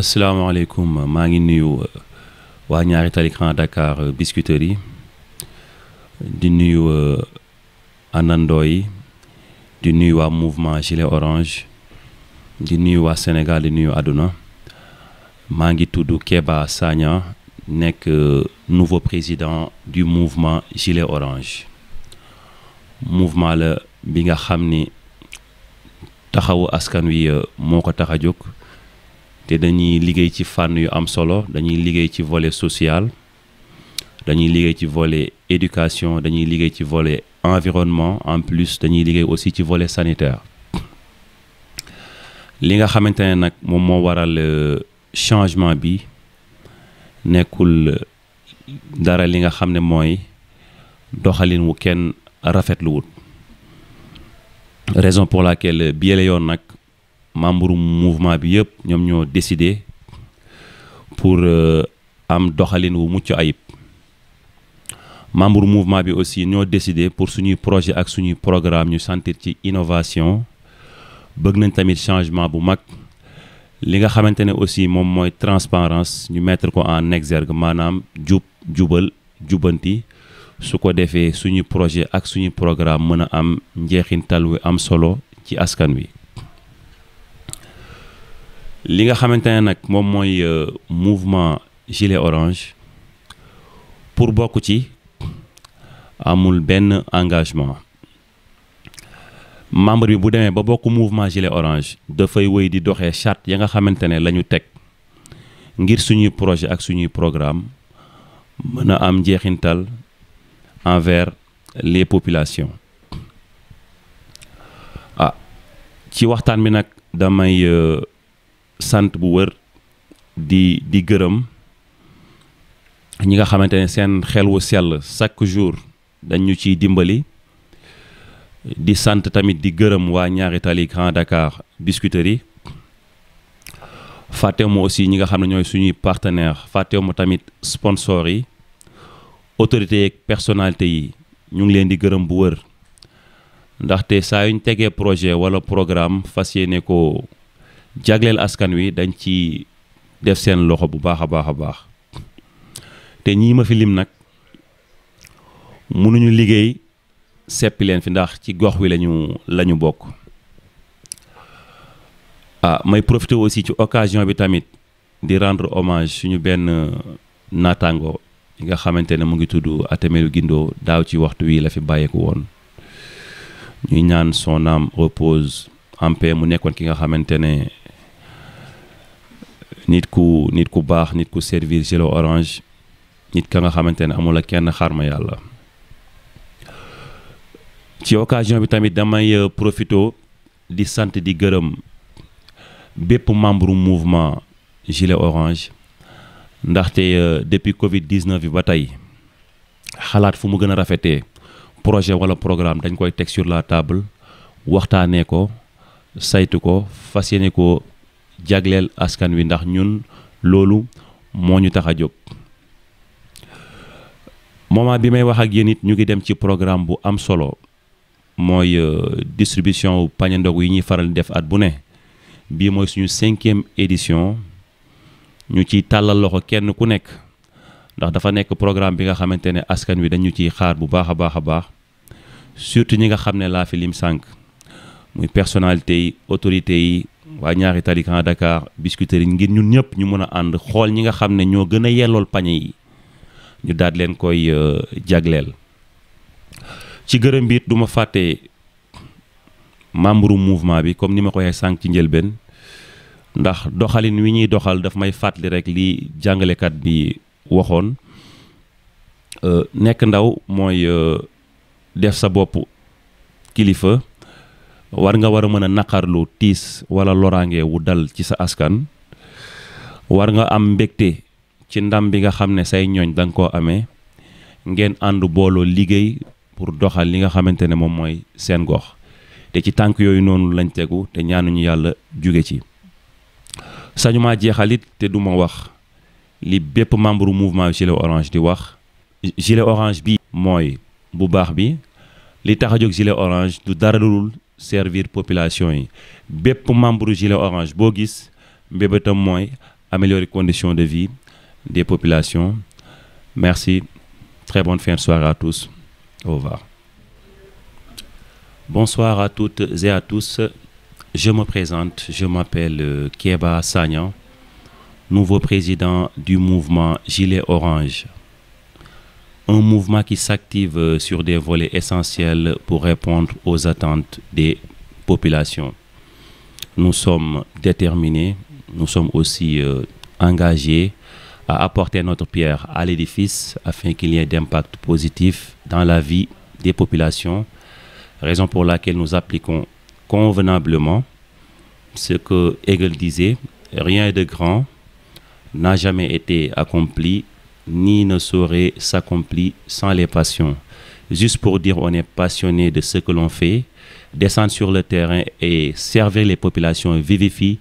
asalaamaaleykum maa ngi nuyu waa ñaari tali Grand Dakar Biscuiterie yi di nuyu àndandoo yi di nuyu waa mouvement gilet orange di nuyu waa Sénégal di nuyu àdduna maa ngi tudd Kéba Sagna nekk nouveau président du mouvement gilet orange mouvement la bi nga xam ni taxawu askan wi moo ko tax a jóg te dañuy liggéey ci fànn yu am solo dañuy liggéey ci volet social dañuy liggéey ci volet éducation dañuy liggéey ci volet environnement en plus dañuy liggéey aussi ci volet sanitaire li nga xamante ne nag moom moo waral changement bi nekkul dara li nga xam ne mooy doxalin wu kenn rafetluwut raison pour laquelle bi la yoon nag membre mouvement bi yëpp ñoom ñoo décidé pour am doxalin wu mucc ayib membre mouvement bi aussi ñoo décidé pour suñuy projet ak suñuy programme ñu sentir ci innovation bëgg nañ tamit changement bu mag li nga xamante ne aussi moom mooy transparence ñu mettre ko en exergue maanaam jubal jubanti su ko defee suñu projet ak suñu programme mën a am njeexintal wi am solo ci askan wi li nga xamante ne nag moom mooy mouvement gilet orange pour bokk ci amul benn engagement membre bi bu demee ba bokk mouvement gilet orange dafay wéy di doxee charte ya nga xamante ne la ñu teg ngir suñuy projet ak suñuy programme mën a am njeexintal envers les populations ci waxtaan bi nag damay sant bu wër di gërëm ñi nga xamante ne seen xel wu sell chaque jour dañu ciy dimbali di sant tamit di gërëm waa ñaari tali Grand Dakar Biscuiterie yi fàttewuma aussi ñi nga xam ne ñooy suñuy partenaire fàttewuma tamit sponsor yi autorités yeeg personnalité yi ñu ngi leen di gërëm bu wër ndaxte saa yuñ tegee projet wala programme fas yéene ko jagleel askan wi dañ ci def seen loxo bu baax a baax a baax te ñii ma fi lim nag mënuñu liggéey seppi leen fi ndax ci gox wi lañu bokk may profiter aussi ci occasion bi tamit di rendre hommage suñu benn naataango yi nga xamante ne mu ngi tudd Atemelu Guindo daaw ci waxtu wi la fi bàyyeeku woon ñuy ñaan son âme repose en paix mu nekkoon ki nga xamante ne nit ku baax nit ku servir gilet orange nit ka nga xamante ne amul ak kenn xarma yàlla ci occasion bi tamit damay profito di sant di gërëm bépp membre mouvement gilet orange ndaxte depuis Covid-19 bi ba tey xalaat fu mu gën a rafetee projet wala programme dañ koy teg sur la table waxtaanee ko saytu ko fas yéene ko jagleel askan wi ndax ñun loolu moo ñu tax a jóg moment bi may wax ak yéen it ñu ngi dem ci programme bu am solo mooy distribution pañe ndog yi ñuy faral di def at bu ne bii mooy suñu 5e édition ñu ciy tàllal loxo kenn ku nekk ndax dafa nekk programme bi nga xamante ne askan wi dañu ciy xaar bu baax a baax a baax surtout ñi nga xam ne laa fi lim sànq muy personnalité yi autorité yi waa ñaari tali Grand Dakar Biscuiterie ngir ñun ñëpp ñu mën a ànd xool ñi nga xam ne ñoo gën a yellool pañe yi ñu daal leen koy jagleel ci gërëm bi it du ma fàtte membre mouvement bi comme ni ma ko waxee sànq ci njëlbeen ndax doxalin wi ñuy doxal daf may fàttali rek li jàngalekat bi waxoon nekk ndaw mooy def sa bopp kilifa war nga war a mën a naqarlu tiis wala loraange wu dal ci sa askan war nga am mbégte ci ndam bi nga xam ne say ñooñ da nga koo amee ngeen ànd booloo liggéey pour doxal li nga xamante ne moom mooy seen gox te ci tànk yooyu noonu lañ tegu te ñaanuñu yàlla jóge ci sañu maa jeexalit te du ma wax li bépp membre mouvement gilet orange di wax gilet orange bi mooy bu baax bi li tax a jóg gilet orange du dara dul servir population yi bépp membre gilet orange boo gis mbébétam mooy améliorer les conditions de vie des populations. Merci. Très bonne fin de soirée à tous. Au revoir. Bonsoir à toutes et à tous. Je me présente, je m'appelle Kéba Sagnan, nouveau président du mouvement Gilet Orange. Un mouvement qui s'active sur des volets essentiels pour répondre aux attentes des populations. Nous sommes déterminés, nous sommes aussi engagés à apporter notre pierre à l'édifice afin qu'il y ait d'impact positif dans la vie des populations, raison pour laquelle nous appliquons convenablement ce que Hegel disait: rien de grand n'a jamais été accompli ni ne saurait s'accomplir sans les passions. Juste pour dire, on est passionné de ce que l'on fait, descendre sur le terrain et servir les populations vivifie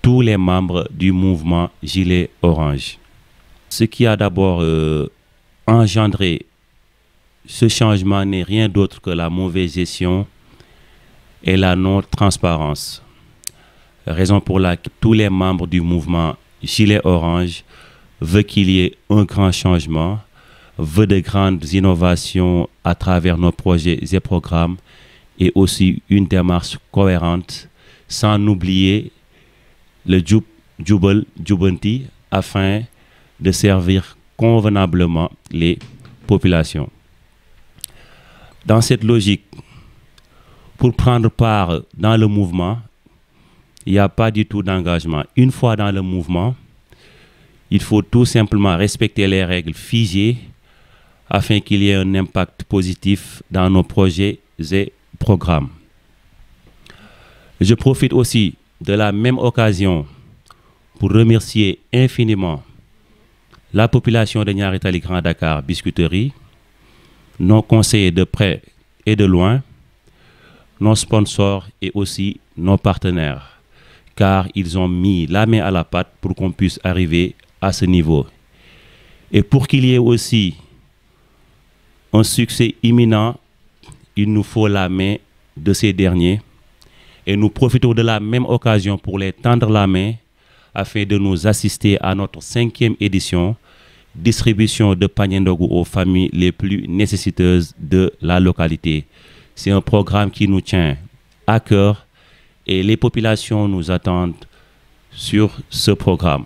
tous les membres du mouvement Gilet Orange. Ce qui a d'abord engendré ce changement n'est rien d'autre que la mauvaise gestion et la non-transparence. Raison pour laquelle tous les membres du mouvement Gilet Orange veulent qu'il y ait un grand changement, veulent de grandes innovations à travers nos projets et programmes et aussi une démarche cohérente sans oublier le Jubal Jubanti afin de servir convenablement les populations. Dans cette logique, pour prendre part dans le mouvement, il n'y a pas du tout d'engagement. Une fois dans le mouvement, il faut tout simplement respecter les règles figées afin qu'il y ait un impact positif dans nos projets et programmes. Je profite aussi de la même occasion pour remercier infiniment la population de Niary Tally Grand Dakar Biscuiterie, nos conseillers de près et de loin, nos sponsors et aussi nos partenaires, car ils ont mis la main à la pâte pour qu'on puisse arriver à ce niveau. Et pour qu'il y ait aussi un succès imminent, il nous faut la main de ces derniers. Et nous profitons de la même occasion pour les tendre la main afin de nous assister à notre 5e édition, distribution de paniers ndogu aux familles les plus nécessiteuses de la localité. C'est un programme qui nous tient à cœur et les populations nous attendent sur ce programme.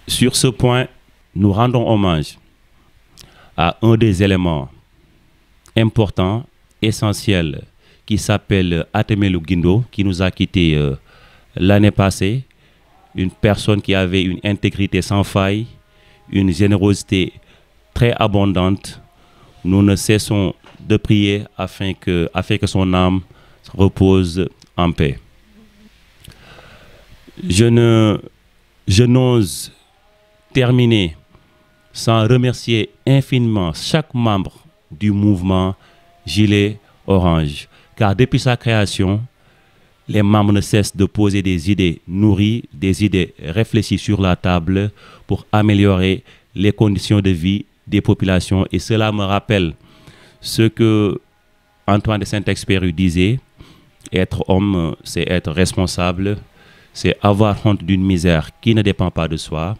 Sur ce point, nous rendons hommage à un des éléments importants, essentiels, qui s'appelle Atemelou Guindo, qui nous a quittés l'année passée. Une personne qui avait une intégrité sans faille, une générosité très abondante. Nous ne cessons de prier afin que son âme repose en paix. Je n'ose terminer sans remercier infiniment chaque membre du mouvement Gilet Orange, car depuis sa création, les membres ne cessent de poser des idées nourries, des idées réfléchies sur la table pour améliorer les conditions de vie des populations. Et cela me rappelle ce que Antoine de Saint-Exupéry disait: être homme, c'est être responsable, c'est avoir honte d'une misère qui ne dépend pas de soi,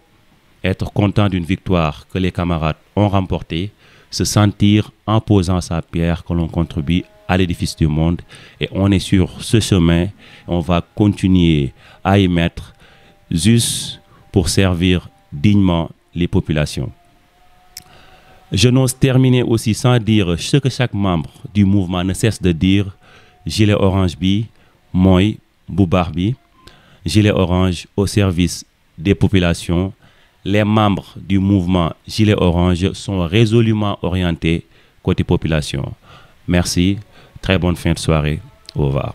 être content d'une victoire que les camarades ont remportée, se sentir en posant sa pierre que l'on contribue à l'édifice du monde. Et on est sur ce chemin, on va continuer à y mettre juste pour servir dignement les populations. Je n'ose terminer aussi sans dire ce que chaque membre du mouvement ne cesse de dire: Gilet Orange bi, moi, Boubar bi, Gilet Orange au service des populations. Les membres du mouvement Gilet Orange sont résolument orientés côté population. Merci, très bonne fin de soirée, au revoir.